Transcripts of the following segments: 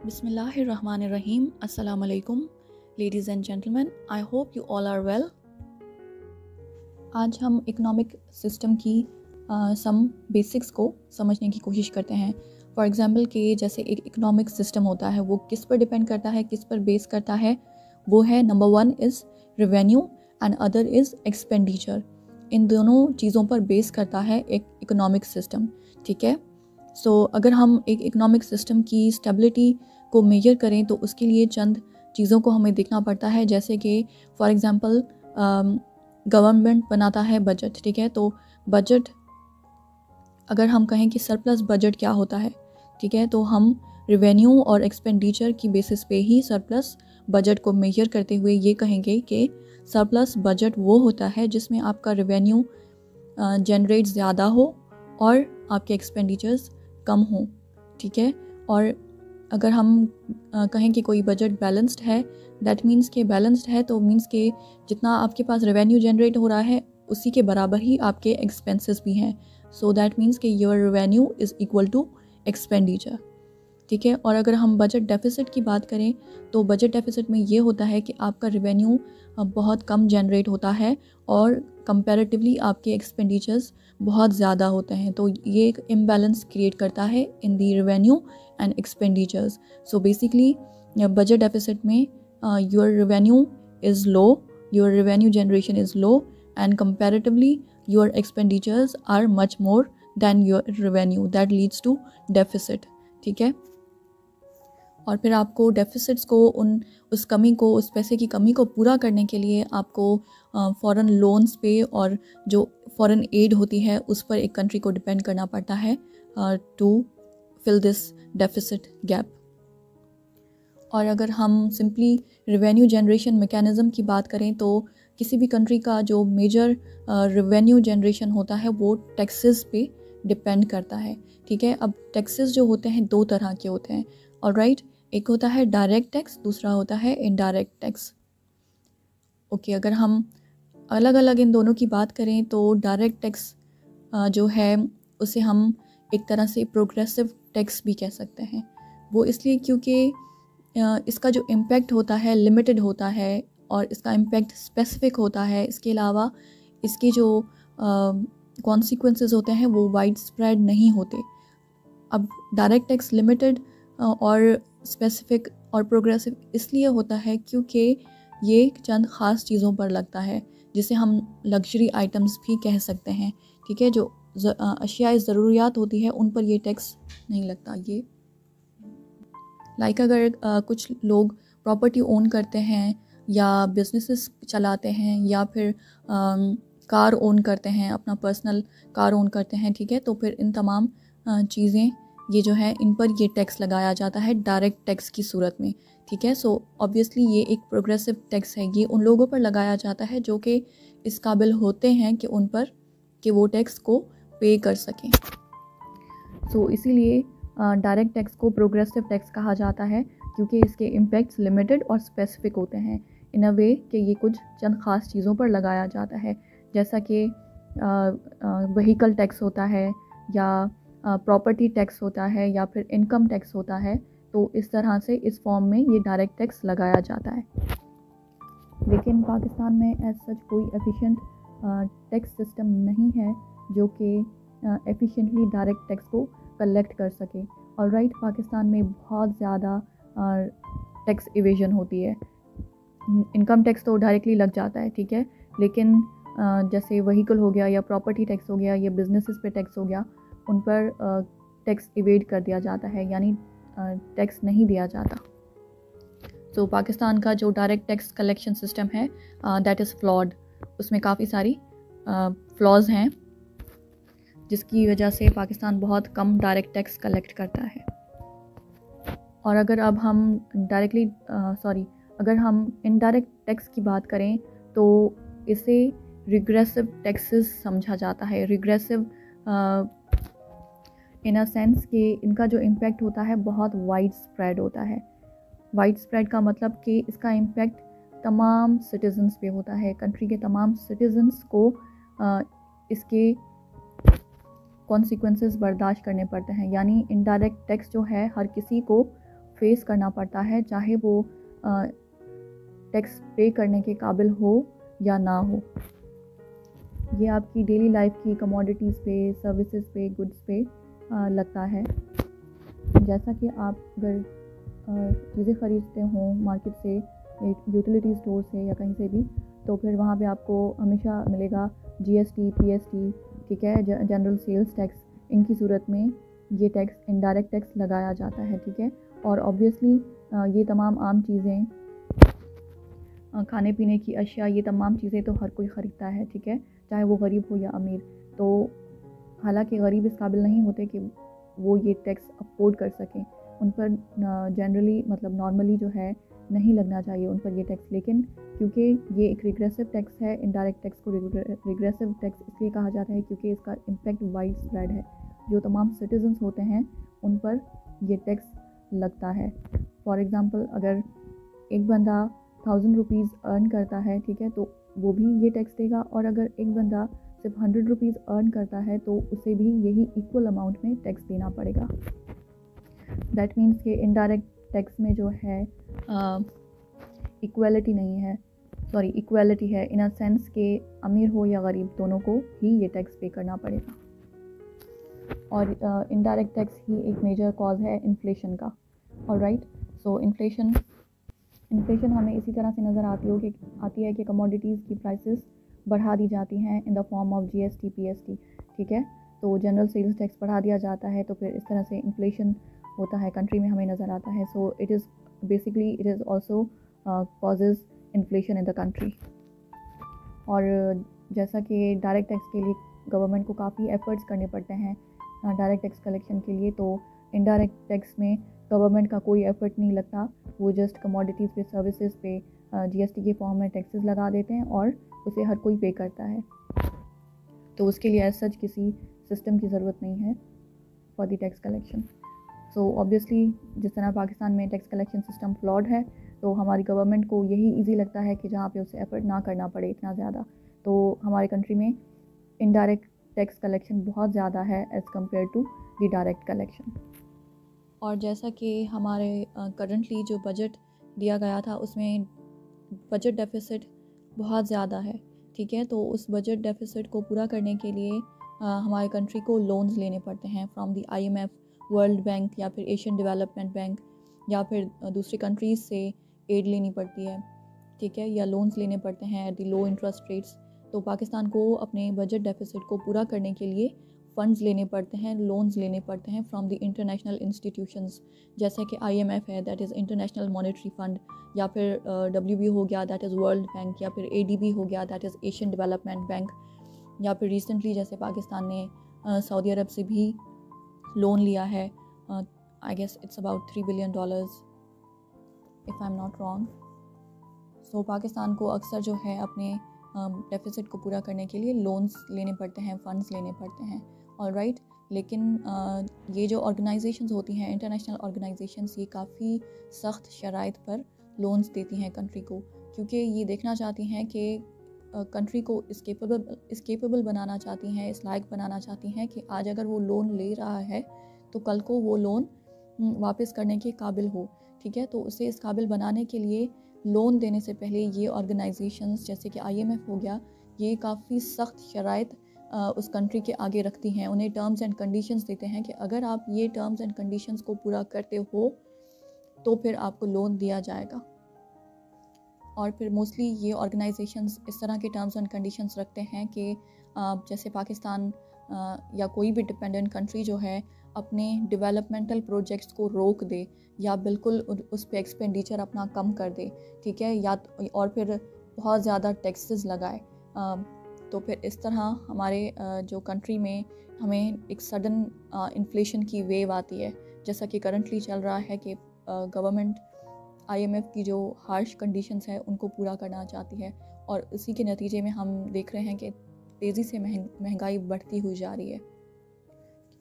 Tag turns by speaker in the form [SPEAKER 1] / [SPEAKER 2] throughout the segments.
[SPEAKER 1] Bismillahirrahmanirrahim. Assalamu alaikum, ladies and gentlemen. I hope you all are well. आज हम economic system की सम basics को समझने की कोशिश करते हैं. फॉर एग्ज़ाम्पल कि जैसे एक इकोनॉमिक सिस्टम होता है वो किस पर डिपेंड करता है, किस पर बेस करता है. वो है number 1 is revenue and other is expenditure. इन दोनों चीज़ों पर बेस करता है एक इकोनॉमिक सिस्टम. ठीक है. सो अगर हम एक इकोनॉमिक सिस्टम की स्टेबिलिटी को मेजर करें तो उसके लिए चंद चीज़ों को हमें देखना पड़ता है. जैसे कि फॉर एग्ज़ाम्पल गवर्नमेंट बनाता है बजट. ठीक है. तो बजट, अगर हम कहें कि सरप्लस बजट क्या होता है, ठीक है, तो हम रेवेन्यू और एक्सपेंडिचर की बेसिस पे ही सरप्लस बजट को मेजर करते हुए ये कहेंगे कि सरप्लस बजट वो होता है जिसमें आपका रेवेन्यू जनरेट ज़्यादा हो और आपके एक्सपेंडिचर्स कम हो. ठीक है. और अगर हम कहें कि कोई बजट बैलेंस्ड है, दैट मीन्स कि बैलेंस्ड है तो मीन्स कि जितना आपके पास रेवेन्यू जनरेट हो रहा है उसी के बराबर ही आपके एक्सपेंसेस भी हैं. सो दैट मीन्स कि your revenue is equal to expenditure. ठीक है. और अगर हम बजट डेफिसिट की बात करें तो बजट डेफिसिट में ये होता है कि आपका रेवेन्यू बहुत कम जनरेट होता है और कंपैरेटिवली आपके एक्सपेंडिचर्स बहुत ज़्यादा होते हैं. तो ये एक इम्बैलेंस क्रिएट करता है in the revenue and expenditures. So basically budget deficit में your revenue is low, your revenue generation is low and comparatively your expenditures are much more than your revenue. That leads to deficit. ठीक है. और फिर आपको deficits को उस कमी को, उस पैसे की कमी को पूरा करने के लिए आपको फॉरेन लोन्स पे और जो फॉरेन एड होती है उस पर एक कंट्री को डिपेंड करना पड़ता है to fill this deficit gap. और अगर हम सिंपली रेवेन्यू जनरेशन मैकेनिज़्म की बात करें तो किसी भी कंट्री का जो मेजर रेवेन्यू जनरेशन होता है वो टैक्सेस पे डिपेंड करता है. ठीक है. अब टैक्सेस जो होते हैं दो तरह के होते हैं. ऑलराइट. एक होता है डायरेक्ट टैक्स, दूसरा होता है इनडायरेक्ट टैक्स. ओके. अगर हम अलग अलग इन दोनों की बात करें तो डायरेक्ट टैक्स जो है उसे हम एक तरह से प्रोग्रेसिव टैक्स भी कह सकते हैं. वो इसलिए क्योंकि इसका जो इम्पैक्ट होता है लिमिटेड होता है और इसका इम्पैक्ट स्पेसिफिक होता है. इसके अलावा इसके जो कॉन्सिक्वेंसेस होते हैं वो वाइड स्प्रेड नहीं होते. अब डायरेक्ट टैक्स लिमिटेड और स्पेसिफिक और प्रोग्रेसिव इसलिए होता है क्योंकि ये चंद ख़ास चीज़ों पर लगता है जिसे हम लग्जरी आइटम्स भी कह सकते हैं. ठीक है. जो अशियाए ज़रूरियात होती है उन पर ये टैक्स नहीं लगता. ये लाइक अगर कुछ लोग प्रॉपर्टी ओन करते हैं या बिजनेसेस चलाते हैं या फिर कार ओन करते हैं, अपना पर्सनल कार ओन करते हैं. ठीक है. तो फिर इन तमाम चीज़ें ये जो है इन पर ये टैक्स लगाया जाता है डायरेक्ट टैक्स की सूरत में. ठीक है. सो ऑब्वियसली ये एक प्रोग्रेसिव टैक्स है. ये उन लोगों पर लगाया जाता है जो कि इस काबिल होते हैं कि उन पर कि वो टैक्स को पे कर सकें. सो इसीलिए डायरेक्ट टैक्स को प्रोग्रेसिव टैक्स कहा जाता है क्योंकि इसके इम्पैक्ट्स लिमिटेड और स्पेसिफिक होते हैं इन अ वे कि ये कुछ चंद ख़ास चीज़ों पर लगाया जाता है. जैसा कि व्हीकल टैक्स होता है या प्रॉपर्टी टैक्स होता है या फिर इनकम टैक्स होता है. तो इस तरह से इस फॉर्म में ये डायरेक्ट टैक्स लगाया जाता है. लेकिन पाकिस्तान में एज सच कोई एफिशिएंट टैक्स सिस्टम नहीं है जो कि एफिशिएंटली डायरेक्ट टैक्स को कलेक्ट कर सके. ऑलराइट. पाकिस्तान में बहुत ज़्यादा टैक्स इवेजन होती है. इनकम टैक्स तो डायरेक्टली लग जाता है. ठीक है. लेकिन जैसे व्हीकल हो गया या प्रॉपर्टी टैक्स हो गया या बिजनेसेस पे टैक्स हो गया, उन पर टैक्स इवेड कर दिया जाता है, यानी टैक्स नहीं दिया जाता. तो पाकिस्तान का जो डायरेक्ट टैक्स कलेक्शन सिस्टम है दैट इज़ फ्लॉड. उसमें काफ़ी सारी फ्लॉज हैं जिसकी वजह से पाकिस्तान बहुत कम डायरेक्ट टैक्स कलेक्ट करता है. और अगर अब हम अगर हम इनडायरेक्ट टैक्स की बात करें तो इसे रिग्रेसिव टैक्सेस समझा जाता है. रिग्रेसिव इन अ सेंस कि इनका जो इम्पैक्ट होता है बहुत वाइड स्प्रेड होता है. वाइड स्प्रेड का मतलब कि इसका इम्पैक्ट तमाम सिटीजन्स पे होता है. कंट्री के तमाम सिटीजन्स को इसके कॉन्सिक्वेंसेस बर्दाश्त करने पड़ते हैं. यानी इनडायरेक्ट टैक्स जो है हर किसी को फेस करना पड़ता है, चाहे वो टैक्स पे करने के काबिल हो या ना हो। ये आपकी डेली लाइफ की कमोडिटीज़ पे, सर्विसेज पे, गुड्स पे लगता है। जैसा कि आप अगर चीज़ें ख़रीदते हों मार्केट से, यूटिलिटी स्टोर से या कहीं से भी, तो फिर वहाँ पे आपको हमेशा मिलेगा GST, PST, ठीक है, जनरल सेल्स टैक्स। इनकी सूरत में ये टैक्स इनडायरेक्ट टैक्स लगाया जाता है, ठीक है। और ऑब्वियसली ये तमाम आम चीज़ें, खाने पीने की अशिया, ये तमाम चीज़ें तो हर कोई ख़रीदता है, ठीक है, चाहे वो गरीब हो या अमीर। तो हालांकि गरीब इस काबिल नहीं होते कि वो ये टैक्स अफोर्ड कर सकें, उन पर जनरली मतलब नॉर्मली जो है नहीं लगना चाहिए उन पर ये टैक्स। लेकिन क्योंकि ये एक रिग्रेसिव टैक्स है, इनडायरेक्ट टैक्स को रिग्रेसिव टैक्स इसलिए कहा जाता है क्योंकि इसका इम्पैक्ट वाइड स्प्रेड है। जो तमाम सिटीजन्स होते हैं उन पर ये टैक्स लगता है। फॉर एग्ज़ाम्पल, अगर एक बंदा 1000 रुपीज़ अर्न करता है, ठीक है, तो वो भी ये टैक्स देगा। और अगर एक बंदा सिर्फ 100 रुपीज़ अर्न करता है तो उसे भी यही इक्वल अमाउंट में टैक्स देना पड़ेगा। दैट मीन्स कि इनडायरेक्ट टैक्स में जो है इक्वालिटी नहीं है, सॉरी इक्वालिटी है इन अ सेंस कि अमीर हो या गरीब दोनों को ही ये टैक्स पे करना पड़ेगा। और इनडायरेक्ट टैक्स ही एक मेजर कॉज है इन्फ्लेशन का। ऑलराइट, सो इन्फ्लेशन हमें इसी तरह से नज़र आती है कि कमोडिटीज़ की प्राइसेस बढ़ा दी जाती हैं in the form of GST, PST, ठीक है। तो जनरल सेल्स टैक्स बढ़ा दिया जाता है, तो फिर इस तरह से इन्फ्लेशन होता है कंट्री में, हमें नज़र आता है। So it is also causes inflation in the country. और जैसा कि डायरेक्ट टैक्स के लिए गवर्नमेंट को काफ़ी एफर्ट्स करने पड़ते हैं डायरेक्ट टैक्स कलेक्शन के लिए, तो इनडायरेक्ट टैक्स में गवर्नमेंट का कोई एफर्ट नहीं लगता। वो जस्ट कमोडिटीज़ पे, सर्विसेज पे GST के फॉर्म में टैक्सेस लगा देते हैं और उसे हर कोई पे करता है। तो उसके लिए एज सच किसी सिस्टम की ज़रूरत नहीं है for the tax collection. So obviously जिस तरह पाकिस्तान में टैक्स कलेक्शन सिस्टम फ्लॉड है, तो हमारी गवर्नमेंट को यही ईजी लगता है कि जहाँ पे उसे एफर्ट ना करना पड़े इतना ज़्यादा। तो हमारे कंट्री में इनडायरेक्ट टैक्स कलेक्शन बहुत ज़्यादा है as compare to the direct collection. और जैसा कि हमारे करंटली जो बजट दिया गया था उसमें बजट डेफिसिट बहुत ज़्यादा है, ठीक है। तो उस बजट डेफिसिट को पूरा करने के लिए हमारे कंट्री को लोन्स लेने पड़ते हैं from the IMF, world bank या फिर एशियन डेवलपमेंट बैंक, या फिर दूसरी कंट्रीज़ से एड लेनी पड़ती है, ठीक है, या लोन्स लेने पड़ते हैं at the low interest rates. तो पाकिस्तान को अपने बजट डेफिसिट को पूरा करने के लिए फ़ंड्स लेने पड़ते हैं, लोन्स लेने पड़ते हैं फ्रॉम द इंटरनेशनल इंस्टीट्यूशंस, जैसे कि IMF है, that is international monetary fund, या फिर WB हो गया, दैट इज़ वर्ल्ड बैंक, या फिर ADB हो गया, that is Asian development bank, या फिर रिसेंटली जैसे पाकिस्तान ने सऊदी अरब से भी लोन लिया है, I guess it's about $3 billion if I am not wrong. So Pakistan को अक्सर जो है अपने डेफिसिट को पूरा करने के लिए लोन्स लेने पड़ते हैं, फ़ंड्स लेने पड़ते हैं। ऑलराइट, लेकिन ये जो ऑर्गेनाइजेशंस होती हैं, इंटरनेशनल ऑर्गेनाइजेशंस, ये काफ़ी सख्त शराइत पर लोन्स देती हैं कंट्री को, क्योंकि ये देखना चाहती हैं कि कंट्री को इसकेपेबल बनाना चाहती हैं, इस लायक बनाना चाहती हैं कि आज अगर वो लोन ले रहा है तो कल को वो लोन वापस करने के काबिल हो, ठीक है। तो उसे इस काबिल बनाने के लिए लोन देने से पहले ये ऑर्गेनाइजेशंस जैसे कि IMF हो गया, ये काफ़ी सख्त शराइत उस कंट्री के आगे रखती हैं, उन्हें टर्म्स एंड कंडीशंस देते हैं कि अगर आप ये टर्म्स एंड कंडीशंस को पूरा करते हो तो फिर आपको लोन दिया जाएगा। और फिर मोस्टली ये ऑर्गेनाइजेशंस इस तरह के टर्म्स एंड कंडीशंस रखते हैं कि जैसे पाकिस्तान या कोई भी डिपेंडेंट कंट्री जो है अपने डेवलपमेंटल प्रोजेक्ट्स को रोक दे या बिल्कुल उस पे एक्सपेंडिचर अपना कम कर दे, ठीक है, या और फिर बहुत ज़्यादा टैक्सेस लगाए। तो फिर इस तरह हमारे जो कंट्री में हमें एक सडन इन्फ्लेशन की वेव आती है, जैसा कि करंटली चल रहा है कि गवर्नमेंट IMF की जो हार्श कंडीशंस है उनको पूरा करना चाहती है, और इसी के नतीजे में हम देख रहे हैं कि तेज़ी से महंगाई बढ़ती हुई जा रही है,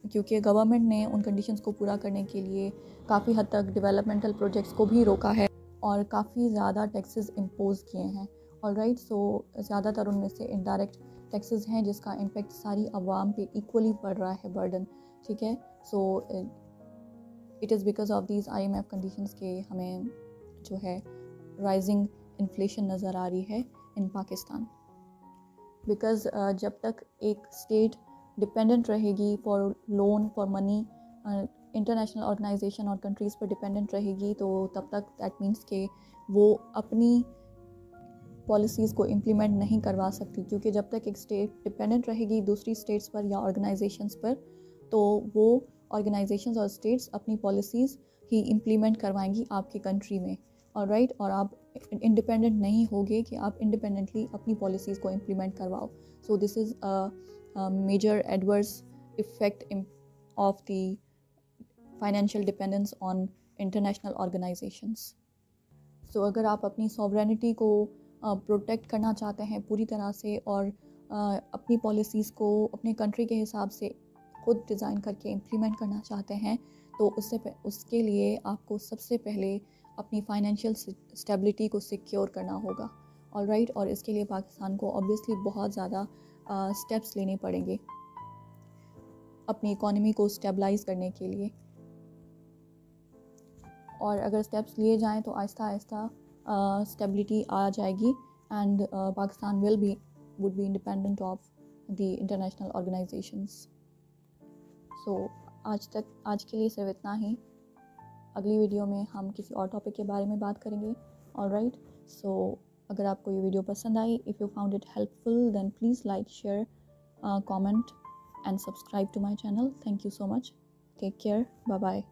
[SPEAKER 1] क्योंकि गवर्नमेंट ने उन कंडीशंस को पूरा करने के लिए काफ़ी हद तक डेवलपमेंटल प्रोजेक्ट्स को भी रोका है और काफ़ी ज़्यादा टैक्सेस इम्पोज किए हैं। ऑलराइट, सो ज़्यादातर उनमें से इनडायरेक्ट टैक्सेस हैं जिसका इम्पेक्ट सारी आवाम पे इक्वली पड़ रहा है, बर्डन, ठीक है। So it is because of these IMF conditions के हमें जो है राइजिंग इन्फ्लेशन नज़र आ रही है इन पाकिस्तान। बिकॉज़ जब तक एक स्टेट डिपेंडेंट रहेगी for loan for money, international organisation और कंट्रीज़ पर डिपेंडेंट रहेगी, तो तब तक दैट मीन्स के वो अपनी पॉलिसीज़ को इम्प्लीमेंट नहीं करवा सकती, क्योंकि जब तक एक स्टेट डिपेंडेंट रहेगी दूसरी स्टेट्स पर या ऑर्गेनाइजेशंस पर, तो वो ऑर्गेनाइजेशंस और स्टेट्स अपनी पॉलिसीज़ ही इम्प्लीमेंट करवाएंगी आपकी कंट्री में, और राइट, और आप इंडिपेंडेंट नहीं होगे कि आप इंडिपेंडेंटली अपनी पॉलिसीज़ को इम्प्लीमेंट करवाओ। So this is a major adverse effect of the financial dependence on international organisations. सो अगर आप अपनी सॉवरेनिटी को प्रोटेक्ट करना चाहते हैं पूरी तरह से, और अपनी पॉलिसीज़ को अपने कंट्री के हिसाब से खुद डिज़ाइन करके इम्प्लीमेंट करना चाहते हैं, तो उसके लिए आपको सबसे पहले अपनी फाइनेंशियल स्टेबिलिटी को सिक्योर करना होगा, और राइट, और इसके लिए पाकिस्तान को ऑब्वियसली बहुत ज़्यादा स्टेप्स लेने पड़ेंगे अपनी इकोनॉमी को स्टेबलाइज करने के लिए। और अगर स्टेप्स लिए जाएं तो आहिस्ता आहिस्ता स्टेबिलिटी आ जाएगी, and Pakistan would be independent of the international organisations. So आज के लिए सिर्फ इतना ही। अगली वीडियो में हम किसी और टॉपिक के बारे में बात करेंगे। ऑलराइट, सो अगर आपको ये वीडियो पसंद आई, if you found it helpful, then please like, share, comment and subscribe to my channel. Thank you so much. Take care, bye bye.